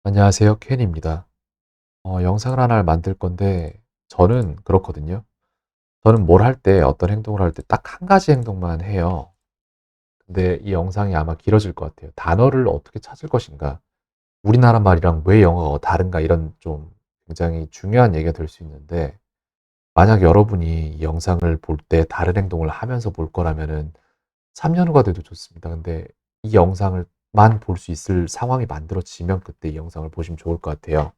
안녕하세요. 켄입니다. 영상을 하나를 만들 건데, 저는 그렇거든요. 저는 뭘 할 때, 어떤 행동을 할 때 딱 한 가지 행동만 해요. 근데 이 영상이 아마 길어질 것 같아요. 단어를 어떻게 찾을 것인가? 우리나라 말이랑 왜 영어가 다른가? 이런 좀 굉장히 중요한 얘기가 될 수 있는데, 만약 여러분이 이 영상을 볼 때 다른 행동을 하면서 볼 거라면은 3년 후가 돼도 좋습니다. 근데 이 영상을 만 볼 수 있을 상황이 만들어지면 그때 이 영상을 보시면 좋을 것 같아요.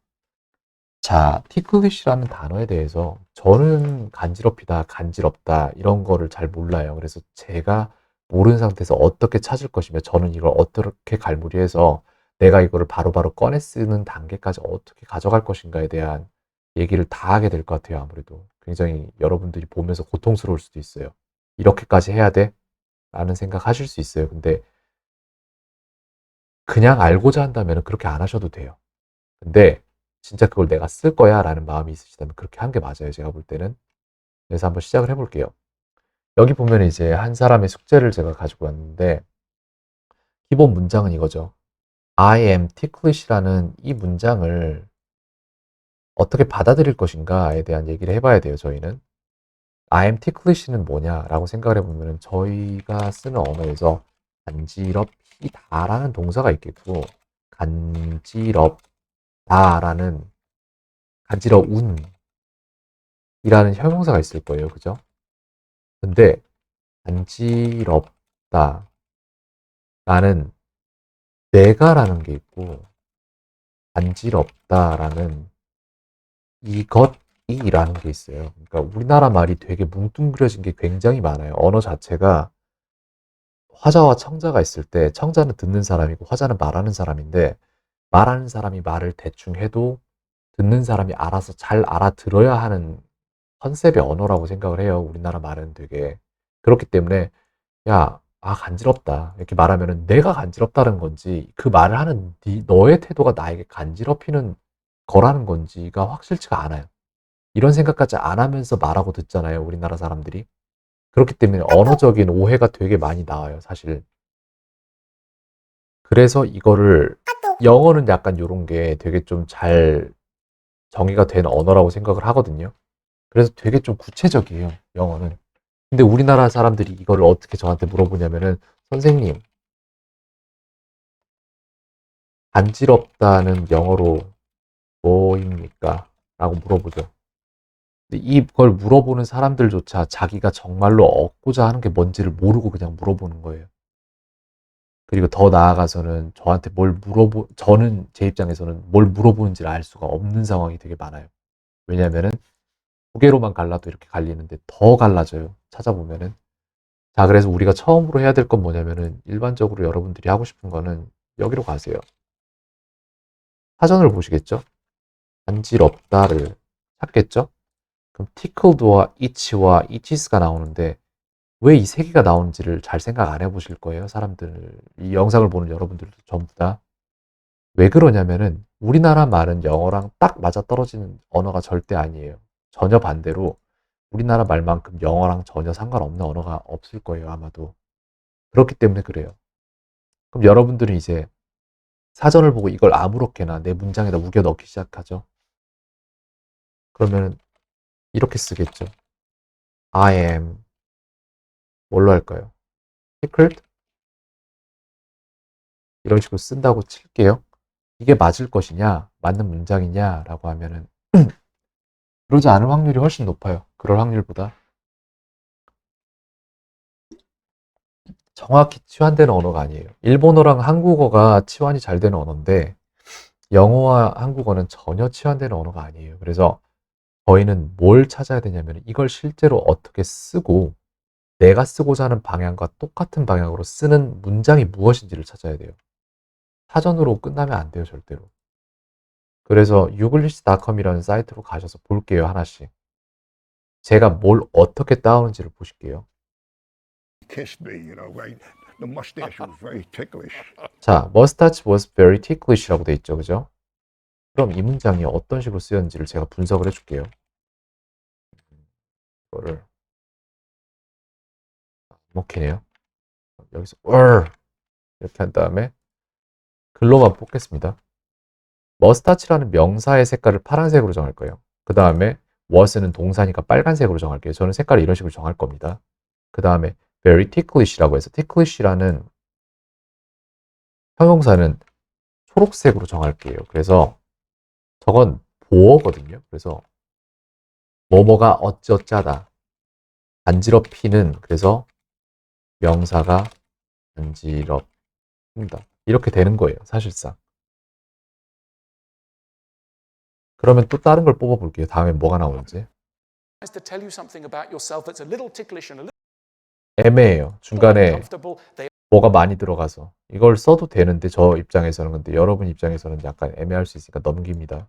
자, 티클리시라는 단어에 대해서 저는 간지럽히다, 간지럽다 이런 거를 잘 몰라요. 그래서 제가 모르는 상태에서 어떻게 찾을 것이며 저는 이걸 어떻게 갈무리해서 내가 이거를 바로바로 꺼내 쓰는 단계까지 어떻게 가져갈 것인가에 대한 얘기를 다 하게 될 것 같아요. 아무래도 굉장히 여러분들이 보면서 고통스러울 수도 있어요. 이렇게까지 해야 돼? 라는 생각 하실 수 있어요. 근데 그냥 알고자 한다면 그렇게 안 하셔도 돼요. 근데 진짜 그걸 내가 쓸 거야 라는 마음이 있으시다면 그렇게 한 게 맞아요. 제가 볼 때는. 그래서 한번 시작을 해 볼게요. 여기 보면 이제 한 사람의 숙제를 제가 가지고 왔는데 기본 문장은 이거죠. I am ticklish 라는 이 문장을 어떻게 받아들일 것인가에 대한 얘기를 해 봐야 돼요, 저희는. I am ticklish는 뭐냐라고 생각을 해 보면은 저희가 쓰는 언어에서 간지럽히다라는 동사가 있겠고 간지럽다라는 간지러운이라는 형용사가 있을 거예요. 그죠? 근데 간지럽다라는 내가라는 게 있고 간지럽다라는 이것이라는 게 있어요. 그러니까 우리나라 말이 되게 뭉뚱그려진 게 굉장히 많아요. 언어 자체가 화자와 청자가 있을 때 청자는 듣는 사람이고 화자는 말하는 사람인데 말하는 사람이 말을 대충 해도 듣는 사람이 알아서 잘 알아들어야 하는 컨셉의 언어라고 생각을 해요. 우리나라 말은 되게. 그렇기 때문에 야, 간지럽다. 이렇게 말하면은 내가 간지럽다는 건지, 그 말을 하는 너의 태도가 나에게 간지럽히는 거라는 건지가 확실치가 않아요. 이런 생각까지 안 하면서 말하고 듣잖아요, 우리나라 사람들이. 그렇기 때문에 언어적인 오해가 되게 많이 나와요, 사실. 그래서 이거를, 영어는 약간 요런 게 되게 좀 잘 정의가 된 언어라고 생각을 하거든요. 그래서 되게 좀 구체적이에요, 영어는. 근데 우리나라 사람들이 이거를 어떻게 저한테 물어보냐면은, 선생님, 간지럽다는 영어로 뭐입니까? 라고 물어보죠. 근데 이걸 물어보는 사람들조차 자기가 정말로 얻고자 하는 게 뭔지를 모르고 그냥 물어보는 거예요. 그리고 더 나아가서는 저한테 저는 제 입장에서는 뭘 물어보는지를 알 수가 없는 상황이 되게 많아요. 왜냐면은 두 개로만 갈라도 이렇게 갈리는데 더 갈라져요. 찾아보면은. 자, 그래서 우리가 처음으로 해야 될 건 뭐냐면은 일반적으로 여러분들이 하고 싶은 거는 여기로 가세요. 사전을 보시겠죠? 간지럽다를 찾겠죠? 그럼 ticked와 itch와 itches가 나오는데 왜 이 세 개가 나오는지를 잘 생각 안 해보실 거예요. 사람들, 이 영상을 보는 여러분들도 전부 다. 왜 그러냐면은 우리나라 말은 영어랑 딱 맞아떨어지는 언어가 절대 아니에요. 전혀 반대로 우리나라 말만큼 영어랑 전혀 상관없는 언어가 없을 거예요. 아마도. 그렇기 때문에 그래요. 그럼 여러분들은 이제 사전을 보고 이걸 아무렇게나 내 문장에다 우겨 넣기 시작하죠. 그러면 이렇게 쓰겠죠. I am 뭘로 할까요? tickled? 이런 식으로 쓴다고 칠게요. 이게 맞을 것이냐, 맞는 문장이냐라고 하면은 그러지 않을 확률이 훨씬 높아요. 그럴 확률보다. 정확히 치환되는 언어가 아니에요. 일본어랑 한국어가 치환이 잘 되는 언어인데 영어와 한국어는 전혀 치환되는 언어가 아니에요. 그래서 저희는 뭘 찾아야 되냐면 이걸 실제로 어떻게 쓰고 내가 쓰고자 하는 방향과 똑같은 방향으로 쓰는 문장이 무엇인지를 찾아야 돼요. 사전으로 끝나면 안 돼요, 절대로. 그래서 유글리시.com이라는 사이트로 가셔서 볼게요, 하나씩. 제가 뭘 어떻게 따오는지를 보실게요. kissed me, right? The mustache was very ticklish. 자, mustache was very ticklish라고 돼 있죠, 그죠? 그럼 이 문장이 어떤 식으로 쓰였는지를 제가 분석을 해줄게요. 이거를 먹히네요. 여기서 이렇게 한 다음에 글로만 뽑겠습니다. 머스타치라는 명사의 색깔을 파란색으로 정할 거예요. 그 다음에 was는 동사니까 빨간색으로 정할게요. 저는 색깔을 이런 식으로 정할 겁니다. 그 다음에 very ticklish라고 해서 ticklish라는 형용사는 초록색으로 정할게요. 그래서 저건 보어거든요. 그래서 뭐뭐가 어찌어찌하다. 간지럽히는 그래서 명사가 간지럽힌다. 이렇게 되는 거예요. 사실상. 그러면 또 다른 걸 뽑아볼게요. 다음에 뭐가 나오는지. to tell you something about yourself that's a little ticklish and a 애매해요. little 중간에 uncomfortable. They 뭐가 많이 들어가서. 이걸 써도 되는데 저 입장에서는 근데 여러분 입장에서는 약간 애매할 수 있으니까 넘깁니다.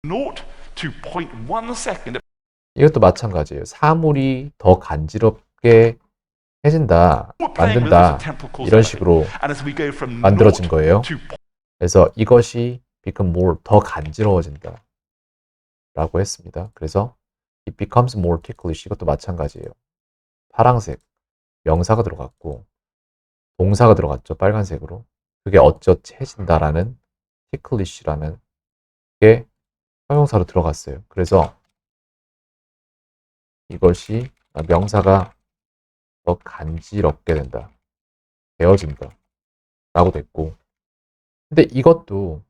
0 to 0.1 second. 이것도 마찬가지예요. 사물이 더 간지럽게 해진다, 만든다. 이런 식으로 And as we go from 만들어진 0 거예요. to 그래서 이것이 become more, 더 간지러워진다. 라고 했습니다. 그래서 it becomes more ticklish. 이것도 마찬가지예요. 파란색, 명사가 들어갔고 동사가 들어갔죠. 빨간색으로. 그게 어쩌해진다라는 ticklish라는 게 형용사로 들어갔어요. 그래서 이것이 명사가 더 간지럽게 된다. 되어진다. 라고 됐고. 근데 이것도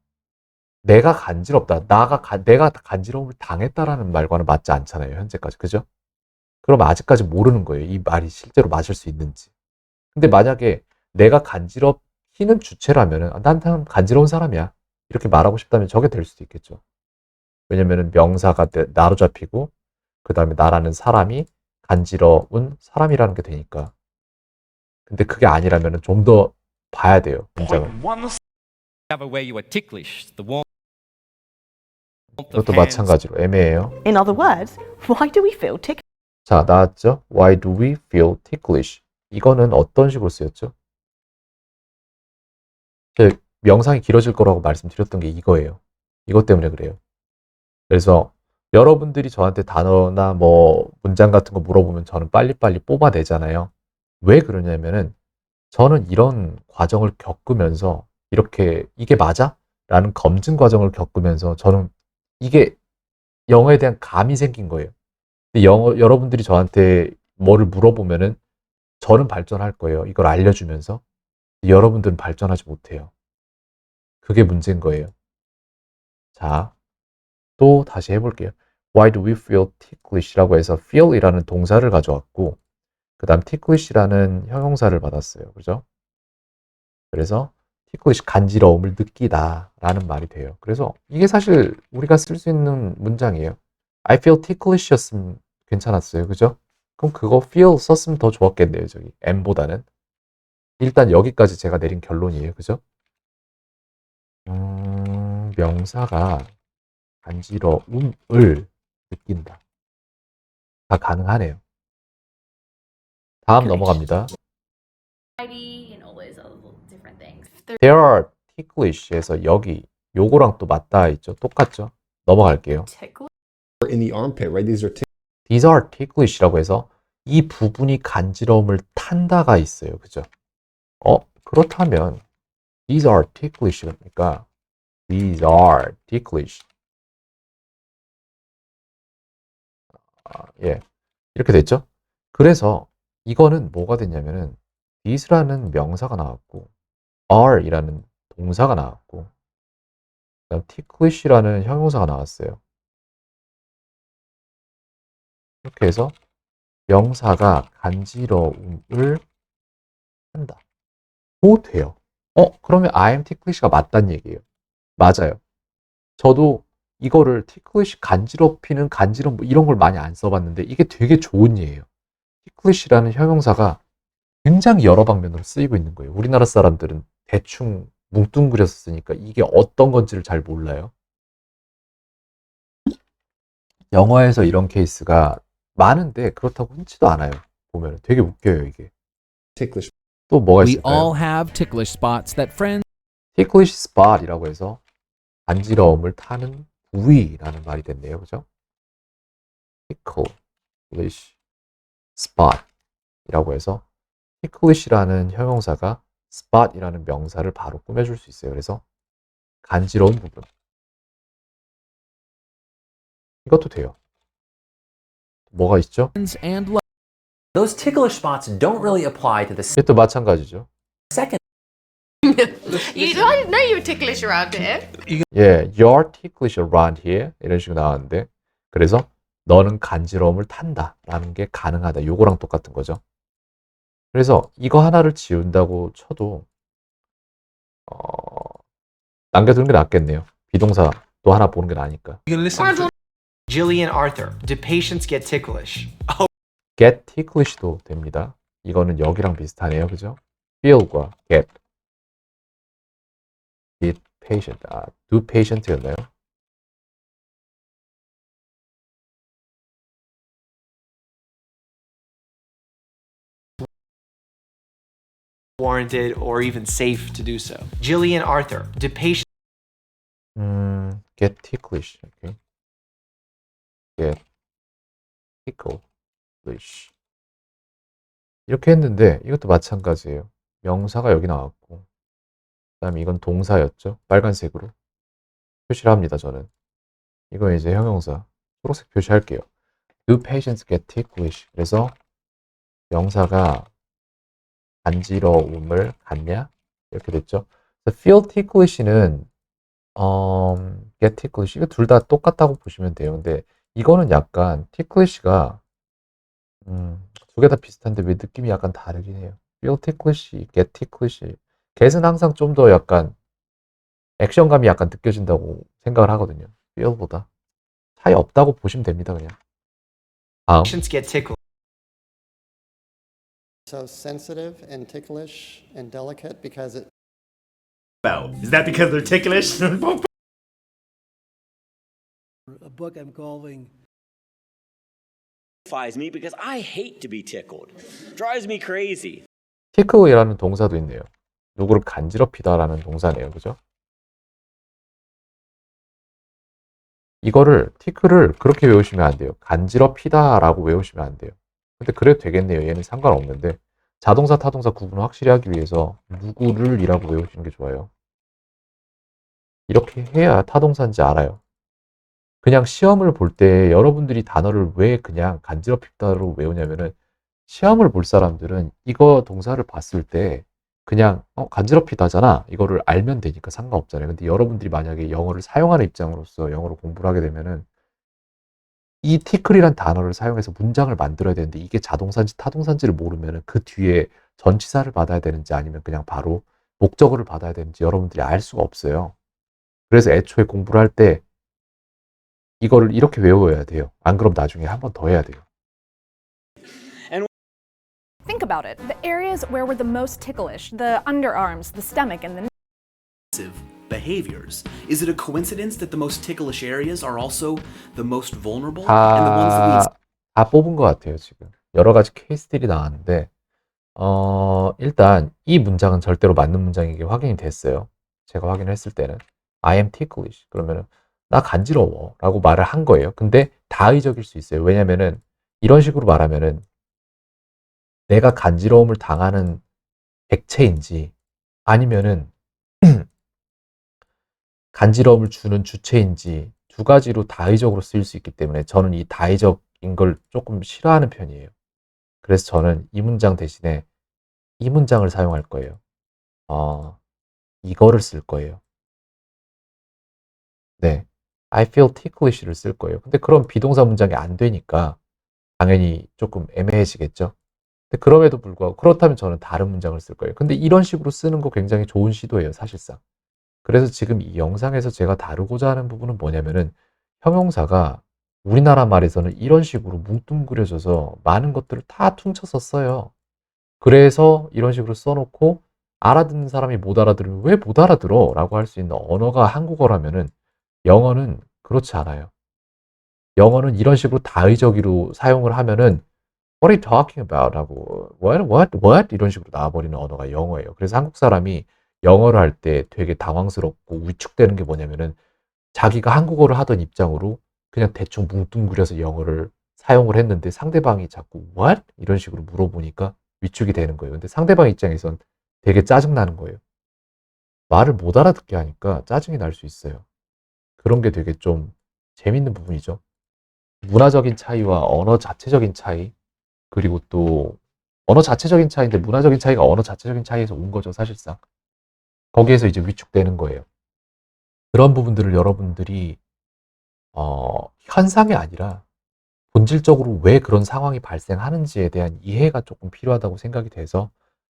내가 간지럽다. 내가 간지러움을 당했다라는 말과는 맞지 않잖아요. 현재까지. 그죠? 그럼 아직까지 모르는 거예요. 이 말이 실제로 맞을 수 있는지. 근데 만약에 내가 간지럽히는 주체라면은 난 간지러운 사람이야. 이렇게 말하고 싶다면 저게 될 수도 있겠죠. 왜냐면은 명사가 나로 잡히고 그 다음에 나라는 사람이 간지러운 사람이라는 게 되니까. 근데 그게 아니라면은 좀 더 봐야 돼요. 문장을. 0.1 Discover where you are ticklish. The warmth of 이것도 hands. 마찬가지로 애매해요. In other words, why do we feel ticklish? 자, 나왔죠? Why do we feel ticklish? 이거는 어떤 식으로 쓰였죠? 제 영상이 길어질 거라고 말씀드렸던 게 이거예요. 이것 때문에 그래요. 그래서 여러분들이 저한테 단어나 뭐 문장 같은 거 물어보면 저는 빨리빨리 뽑아내잖아요. 왜 그러냐면은 저는 이런 과정을 겪으면서 이렇게 이게 맞아? 라는 검증 과정을 겪으면서 저는 이게 영어에 대한 감이 생긴 거예요. 근데 여러분들이 저한테 뭐를 물어보면은 저는 발전할 거예요. 이걸 알려주면서. 여러분들은 발전하지 못해요. 그게 문제인 거예요. 자, 또 다시 해볼게요. Why do we feel ticklish라고 해서 feel이라는 동사를 가져왔고 그 다음 ticklish라는 형용사를 받았어요. 그죠? 그래서 ticklish 간지러움을 느끼다 라는 말이 돼요. 그래서 이게 사실 우리가 쓸 수 있는 문장이에요. I feel ticklish였으면 괜찮았어요. 그죠? 그럼 그거 feel 썼으면 더 좋았겠네요. 저기 am보다는. 일단 여기까지 제가 내린 결론이에요. 그죠? 명사가 간지러움을 느낀다. 다 가능하네요. 다음 넘어갑니다. and all those other different things. There are ticklish에서 여기 요거랑 또 맞닿아 있죠. 똑같죠. 넘어갈게요. Tickle. in the armpit, right? These are These are ticklish라고 해서 이 부분이 간지러움을 탄다가 있어요. 그죠? 그렇다면 these are ticklish니까 these are ticklish. 예. 이렇게 됐죠? 그래서 이거는 뭐가 됐냐면은 these라는 명사가 나왔고 are이라는 동사가 나왔고 그다음 ticklish라는 형용사가 나왔어요. 이렇게 해서 명사가 간지러움을 한다. 도 돼요. 그러면 I am ticklish가 맞다는 얘기예요. 맞아요. 저도 이거를 ticklish 간지럽히는 간지럼 뭐 이런 걸 많이 안 써봤는데 이게 되게 좋은 예예요. ticklish라는 형용사가 굉장히 여러 방면으로 쓰이고 있는 거예요. 우리나라 사람들은 대충 뭉뚱그려서 쓰니까 이게 어떤 건지를 잘 몰라요. 영화에서 이런 케이스가 많은데 그렇다고 흔치도 않아요. 보면 되게 웃겨요 이게. ticklish. 또 뭐가 We 있을까요? all have ticklish spots that friends ticklish spot이라고 해서 간지러움을 타는 부위라는 말이 됐네요. 그죠? ticklish spot이라고 해서 ticklish라는 형용사가 spot이라는 명사를 바로 꾸며줄 수 있어요. 그래서 간지러운 부분, 이것도 돼요. 뭐가 있죠? and Those ticklish spots don't really apply to the 이것도 마찬가지죠. second You don't know you're ticklish around here. 예, you're ticklish around here 이런 식으로 나왔는데 그래서 너는 간지러움을 탄다 라는 게 가능하다. 요거랑 똑같은 거죠. 그래서 이거 하나를 지운다고 쳐도 남겨두는 게 낫겠네요. 비동사 또 하나 보는 게 나으니까. Jillian Arthur, do patients get ticklish? get ticklish도 됩니다. 이거는 여기랑 비슷하네요. 그죠? feel과 get. did patient. do patient였나요? Warranted or even safe to do so. Jillian Arthur, do patients get ticklish. Okay. get ticklish. 이렇게 했는데 이것도 마찬가지예요. 명사가 여기 나왔고 그다음에 이건 동사였죠. 빨간색으로 표시를 합니다. 저는 이건 이제 형용사 초록색 표시할게요. Do patients get ticklish? 그래서 명사가 간지러움을 갖냐? 이렇게 됐죠. feel ticklish는 get ticklish 이거 둘 다 똑같다고 보시면 돼요. 근데 이거는 약간 ticklish가 두 개 다 비슷한데 왜 느낌이 약간 다르긴 해요. feel ticklish, get ticklish. get은 항상 좀 더 약간 액션감이 약간 느껴진다고 생각을 하거든요. feel보다 차이 없다고 보시면 됩니다. 그냥 다음 get ticklish? So sensitive and ticklish and delicate because it Is that because they're ticklish? a book I'm calling Me because I hate to be tickled. Drives me crazy. tickle이라는 동사도 있네요. 누구를 간지럽히다라는 동사네요. 그죠? 이거를 tickle을 그렇게 외우시면 안 돼요. 간지럽히다라고 외우시면 안 돼요. 근데 그래도 되겠네요. 얘는 상관없는데 자동사 타동사 구분을 확실히 하기 위해서 누구를 이라고 외우시는 게 좋아요. 이렇게 해야 타동사인지 알아요. 그냥 시험을 볼 때 여러분들이 단어를 왜 그냥 간지럽히다로 외우냐면은 시험을 볼 사람들은 이거 동사를 봤을 때 그냥 간지럽히다잖아 이거를 알면 되니까 상관없잖아요. 근데 여러분들이 만약에 영어를 사용하는 입장으로서 영어를 공부를 하게 되면은 이 티클이란 단어를 사용해서 문장을 만들어야 되는데 이게 자동사인지 타동사인지를 모르면은 그 뒤에 전치사를 받아야 되는지 아니면 그냥 바로 목적어를 받아야 되는지 여러분들이 알 수가 없어요. 그래서 애초에 공부를 할 때 이거를 이렇게 외워야 돼요. 안 그럼 나중에 한 번 더 해야 돼요. Think about it. The areas where we're the most ticklish, the underarms, the stomach, and the Behaviors. Is it a coincidence that the most ticklish areas are also the most vulnerable and the ones that we 다 뽑은 것 같아요. 지금 여러 가지 케이스들이 나왔는데 일단 이 문장은 절대로 맞는 문장이게 확인이 됐어요. 제가 확인을 했을 때는 I am ticklish 그러면은 나 간지러워 라고 말을 한 거예요. 근데 다의적일 수 있어요. 왜냐면은 이런 식으로 말하면은 내가 간지러움을 당하는 객체인지 아니면은 간지러움을 주는 주체인지 두 가지로 다의적으로 쓰일 수 있기 때문에 저는 이 다의적인 걸 조금 싫어하는 편이에요. 그래서 저는 이 문장 대신에 이 문장을 사용할 거예요. 이거를 쓸 거예요. 네, I feel ticklish를 쓸 거예요. 근데 그럼 비동사 문장이 안 되니까 당연히 조금 애매해지겠죠. 근데 그럼에도 불구하고 그렇다면 저는 다른 문장을 쓸 거예요. 근데 이런 식으로 쓰는 거 굉장히 좋은 시도예요, 사실상. 그래서 지금 이 영상에서 제가 다루고자 하는 부분은 뭐냐면은 형용사가 우리나라 말에서는 이런 식으로 뭉뚱그려져서 많은 것들을 다 퉁쳐서 써요. 그래서 이런 식으로 써놓고 알아듣는 사람이 못 알아들으면 왜 못 알아들어? 라고 할 수 있는 언어가 한국어라면은 영어는 그렇지 않아요. 영어는 이런 식으로 다의적으로 사용을 하면은 What are you talking about? 라고 what? 이런 식으로 나와버리는 언어가 영어예요. 그래서 한국 사람이 영어를 할 때 되게 당황스럽고 위축되는 게 뭐냐면은 자기가 한국어를 하던 입장으로 그냥 대충 뭉뚱그려서 영어를 사용을 했는데 상대방이 자꾸 what? 이런 식으로 물어보니까 위축이 되는 거예요. 근데 상대방 입장에선 되게 짜증나는 거예요. 말을 못 알아듣게 하니까 짜증이 날 수 있어요. 그런 게 되게 좀 재밌는 부분이죠. 문화적인 차이와 언어 자체적인 차이, 그리고 또 언어 자체적인 차이인데 문화적인 차이가 언어 자체적인 차이에서 온 거죠, 사실상. 거기에서 이제 위축되는 거예요. 그런 부분들을 여러분들이 현상이 아니라 본질적으로 왜 그런 상황이 발생하는지에 대한 이해가 조금 필요하다고 생각이 돼서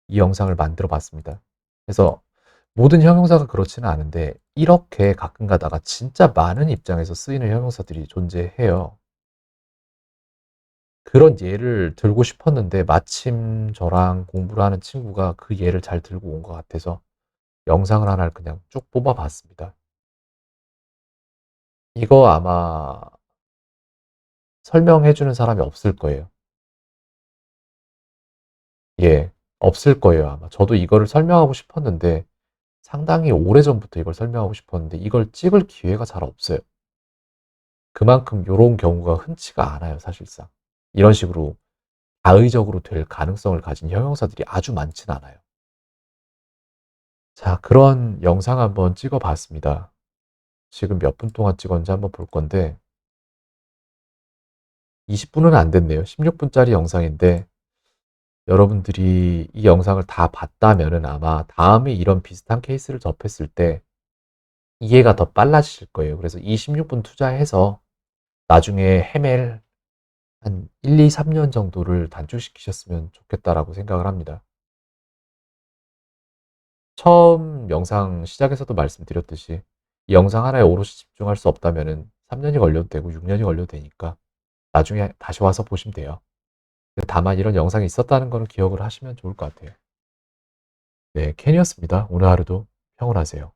이 영상을 만들어 봤습니다. 그래서 모든 형용사가 그렇지는 않은데 이렇게 가끔 가다가 진짜 많은 입장에서 쓰이는 형용사들이 존재해요. 그런 예를 들고 싶었는데 마침 저랑 공부를 하는 친구가 그 예를 잘 들고 온 것 같아서 영상을 하나를 그냥 쭉 뽑아 봤습니다. 이거 아마 설명해 주는 사람이 없을 거예요. 예, 없을 거예요, 아마. 저도 이거를 설명하고 싶었는데 상당히 오래전부터 이걸 설명하고 싶었는데 이걸 찍을 기회가 잘 없어요. 그만큼 요런 경우가 흔치가 않아요, 사실상. 이런 식으로 자의적으로 될 가능성을 가진 형용사들이 아주 많진 않아요. 자, 그런 영상 한번 찍어 봤습니다. 지금 몇 분 동안 찍었는지 한번 볼 건데 20분은 안 됐네요. 16분짜리 영상인데 여러분들이 이 영상을 다 봤다면은 아마 다음에 이런 비슷한 케이스를 접했을 때 이해가 더 빨라지실 거예요. 그래서 이 16분 투자해서 나중에 헤맬 한 1, 2, 3년 정도를 단축시키셨으면 좋겠다라고 생각을 합니다. 처음 영상 시작에서도 말씀드렸듯이 이 영상 하나에 오롯이 집중할 수 없다면은 3년이 걸려도 되고 6년이 걸려도 되니까 나중에 다시 와서 보시면 돼요. 다만 이런 영상이 있었다는 거는 기억을 하시면 좋을 것 같아요. 네, 켄이었습니다. 오늘 하루도 평온하세요.